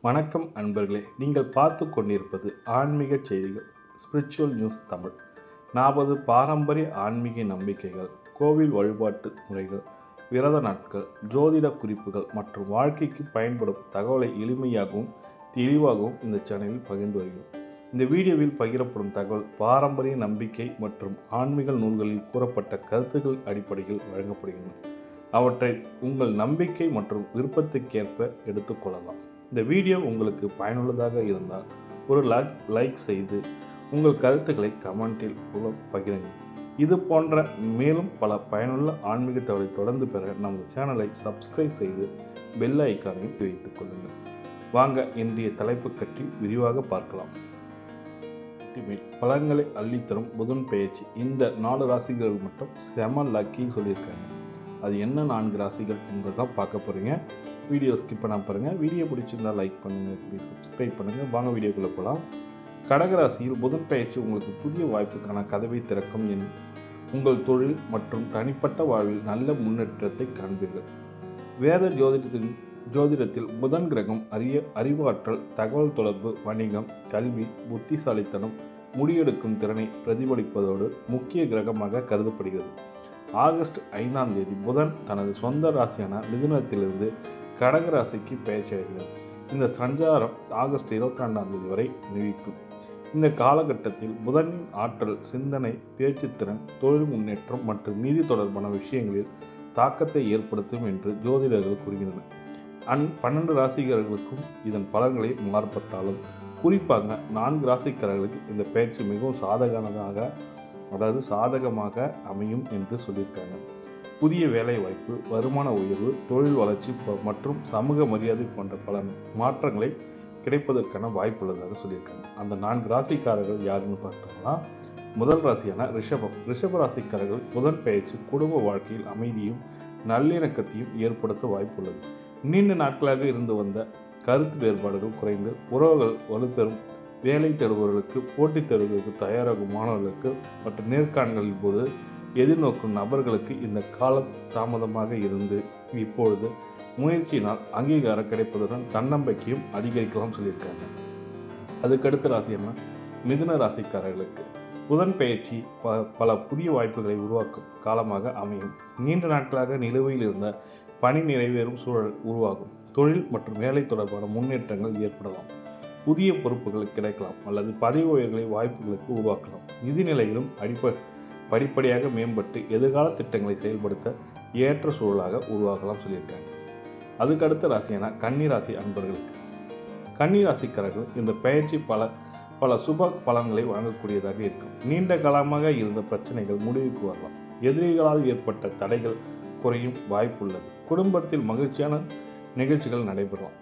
வணக்கம் அன்பர்களே, நீங்கள் பார்த்து கொண்டிருப்பது ஆன்மீக செய்திகள் ஸ்பிரிச்சுவல் நியூஸ் தமிழ். நாற்பது பாரம்பரிய ஆன்மீக நம்பிக்கைகள், கோவில் வழிபாட்டு முறைகள், விரத நாட்கள், ஜோதிட குறிப்புகள் மற்றும் வாழ்க்கைக்கு பயன்படும் தகவலை எளிமையாகவும் தெளிவாகவும் இந்த சேனலில் பகிர்ந்து வருகிறோம். இந்த வீடியோவில் பகிரப்படும் தகவல் பாரம்பரிய நம்பிக்கை மற்றும் ஆன்மீக நூல்களில் கூறப்பட்ட கருத்துக்கள் அடிப்படையில் வழங்கப்படுகின்றன. அவற்றை உங்கள் நம்பிக்கை மற்றும் விருப்பத்துக்கேற்ப எடுத்துக்கொள்ளலாம். இந்த வீடியோ உங்களுக்கு பயனுள்ளதாக இருந்தால் ஒரு லைக் செய்து உங்கள் கருத்துக்களை கமெண்டில் பகிருங்கள். இது போன்ற மேலும் பல பயனுள்ள ஆன்மீக தகவலை தொடர்ந்து பெற நமது சேனலை சப்ஸ்கிரைப் செய்து பெல் ஐக்கானையும் வைத்துக் கொள்ளுங்கள். வாங்க இன்றைய தலைப்பு பற்றி விரிவாக பார்க்கலாம். பலன்களை அள்ளித்தரும் புதன் பெயர்ச்சி. இந்த 4 ராசிகள் மட்டும் செம லக்கின்னு சொல்லியிருக்காங்க. அது என்ன 4 ராசிகள் என்பதுதான் பார்க்க போகிறீங்க. வீடியோ ஸ்கிப் பண்ணாமல் பாருங்கள். வீடியோ பிடிச்சிருந்தால் லைக் பண்ணுங்கள், ப்ளீஸ் சப்ஸ்கிரைப் பண்ணுங்கள். வாங்க வீடியோக்குள்ளே போகலாம். கடகராசியில் புதன் பெயர்ச்சி உங்களுக்கு புதிய வாய்ப்புக்கான கதவை திறக்கும். உங்கள் தொழில் மற்றும் தனிப்பட்ட வாழ்வில் நல்ல முன்னேற்றத்தை காண்பீர்கள். வேத ஜோதிடத்தில் புதன் கிரகம் அறிவாற்றல், தகவல் தொடர்பு, வணிகம், கல்வி, புத்திசாலித்தனம், முடிவெடுக்கும் திறனை பிரதிபலிப்பதோடு முக்கிய கிரகமாக கருதப்படுகிறது. ஆகஸ்ட் 5ஆம் தேதி புதன் தனது சொந்த ராசியான மிதுனத்திலிருந்து கடக ராசிக்கு பெயர்ச்சி அடைகிறது. இந்த சஞ்சாரம் ஆகஸ்ட் 22ஆம் தேதி வரை நீடிக்கும். இந்த காலகட்டத்தில் புதனின் ஆற்றல் சிந்தனை, பேச்சுத்திறன், தொழில் முன்னேற்றம் மற்றும் நீதி தொடர்பான விஷயங்களில் தாக்கத்தை ஏற்படுத்தும் என்று ஜோதிடர்கள் கூறுகின்றனர். 12 ராசிக்காரர்களுக்கும் இதன் பலன்களை மாறுபட்டாலும் குறிப்பாக 4 ராசிக்காரர்களுக்கு இந்த பயிற்சி மிகவும் சாதகமாக அமையும் என்று சொல்லியிருக்காங்க. புதிய வேலை வாய்ப்பு, வருமான உயர்வு, தொழில் வளர்ச்சி மற்றும் சமூக மரியாதை போன்ற பல மாற்றங்களை கிடைப்பதற்கான வாய்ப்பு உள்ளதாக சொல்லியிருக்காங்க. அந்த 4 ராசிக்காரர்கள் யாருன்னு பார்த்தோம்னா, முதல் ராசியான ரிஷப ராசிக்காரர்கள் புதன் பெயர்ச்சி குடும்ப வாழ்க்கையில் அமைதியும் நல்லிணக்கத்தையும் ஏற்படுத்த வாய்ப்புள்ளது. நீண்ட நாட்களாக இருந்து வந்த கருத்து வேறுபாடுகள் குறைந்து உறவுகள் வலுப்பெறும். வேலை தேடுபவர்களுக்கு, போட்டித் தேர்வுகளுக்கு தயாராகும் மாணவர்களுக்கு மற்றும் நேர்காணல்களின் போது எதிர்நோக்கும் நபர்களுக்கு இந்த காலம் தாமதமாக இருந்து இப்பொழுது முயற்சியினால் அங்கீகாரம் கிடைப்பதுடன் தன்னம்பிக்கையும் அதிகரிக்கலாம் சொல்லியிருக்காங்க. அதுக்கடுத்த ராசியான மிதுன ராசிக்காரர்களுக்கு புதன் பெயர்ச்சி பல புதிய வாய்ப்புகளை உருவாக்கும் காலமாக அமையும். நீண்ட நாட்களாக நிலுவையில் இருந்த பணி நிறைவேறும் சூழல் உருவாகும். தொழில் மற்றும் வேலை தொடர்பான முன்னேற்றங்கள் ஏற்படலாம். புதிய பொறுப்புகள் கிடைக்கலாம் அல்லது பதவி உயர்வுகளை வாய்ப்புகளுக்கு உருவாக்கலாம். நிதி நிலையிலும் படிப்படியாக மேம்பட்டு எதிர்கால திட்டங்களை செயல்படுத்த ஏற்ற சூழலாக உருவாகலாம் சொல்லியிருக்காங்க. அதுக்கடுத்த ராசியான கன்னிராசி அன்பர்களுக்கு கன்னிராசிக்காரர்கள் இந்த பயிற்சி பல சுப பலன்களை வழங்கக்கூடியதாக இருக்கும். நீண்ட காலமாக இருந்த பிரச்சனைகள் முடிவுக்கு வரலாம். எதிரிகளால் ஏற்பட்ட தடைகள் குறையும் வாய்ப்புள்ளது. குடும்பத்தில் மகிழ்ச்சியான நிகழ்ச்சிகள் நடைபெறலாம்.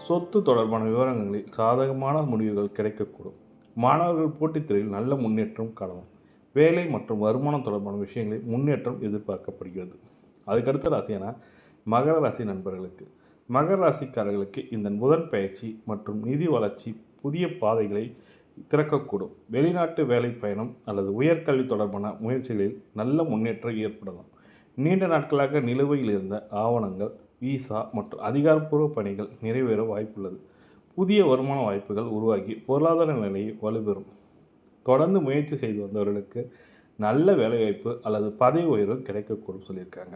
சொத்து தொடர்பான விவரங்களில் சாதகமான முடிவுகள் கிடைக்கக்கூடும். மாணவர்கள் போட்டித் துறையில் நல்ல முன்னேற்றம் காணலாம். வேலை மற்றும் வருமானம் தொடர்பான விஷயங்களில் முன்னேற்றம் எதிர்பார்க்கப்படுகிறது. அதுக்கடுத்த ராசியான மகர ராசி நண்பர்களுக்கு மகர ராசிக்காரர்களுக்கு இந்த புதன் பயிற்சி மற்றும் நிதி வளர்ச்சி புதிய பாதைகளை திறக்கக்கூடும். வெளிநாட்டு வேலை பயணம் அல்லது உயர்கல்வி தொடர்பான முயற்சிகளில் நல்ல முன்னேற்றம் ஏற்படலாம். நீண்ட நாட்களாக நிலுவையில் இருந்த ஆவணங்கள், விசா மற்றும் அதிகாரப்பூர்வ பணிகள் நிறைவேற வாய்ப்புள்ளது. புதிய வருமான வாய்ப்புகள் உருவாகி பொருளாதார நிலையை வலுப்பெறும். தொடர்ந்து முயற்சி செய்து வந்தவர்களுக்கு நல்ல வேலைவாய்ப்பு அல்லது பதவி உயர்வு கிடைக்கக்கூடும் சொல்லியிருக்காங்க.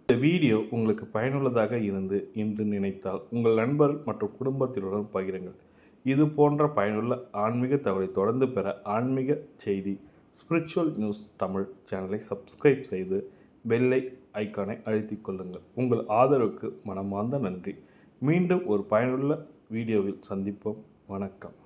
இந்த வீடியோ உங்களுக்கு பயனுள்ளதாக இருந்து என்று நினைத்தால் உங்கள் நண்பர் மற்றும் குடும்பத்தினருடன் பகிருங்கள். இது போன்ற பயனுள்ள ஆன்மீக தகவலை தொடர்ந்து பெற ஆன்மீக செய்தி ஸ்பிரிச்சுவல் நியூஸ் தமிழ் சேனலை சப்ஸ்கிரைப் செய்து பெல்லை ஐக்கானை அழுத்திக் கொள்ளுங்கள். உங்கள் ஆதரவுக்கு மனமார்ந்த நன்றி. மீண்டும் ஒரு பயனுள்ள வீடியோவில் சந்திப்போம். வணக்கம்.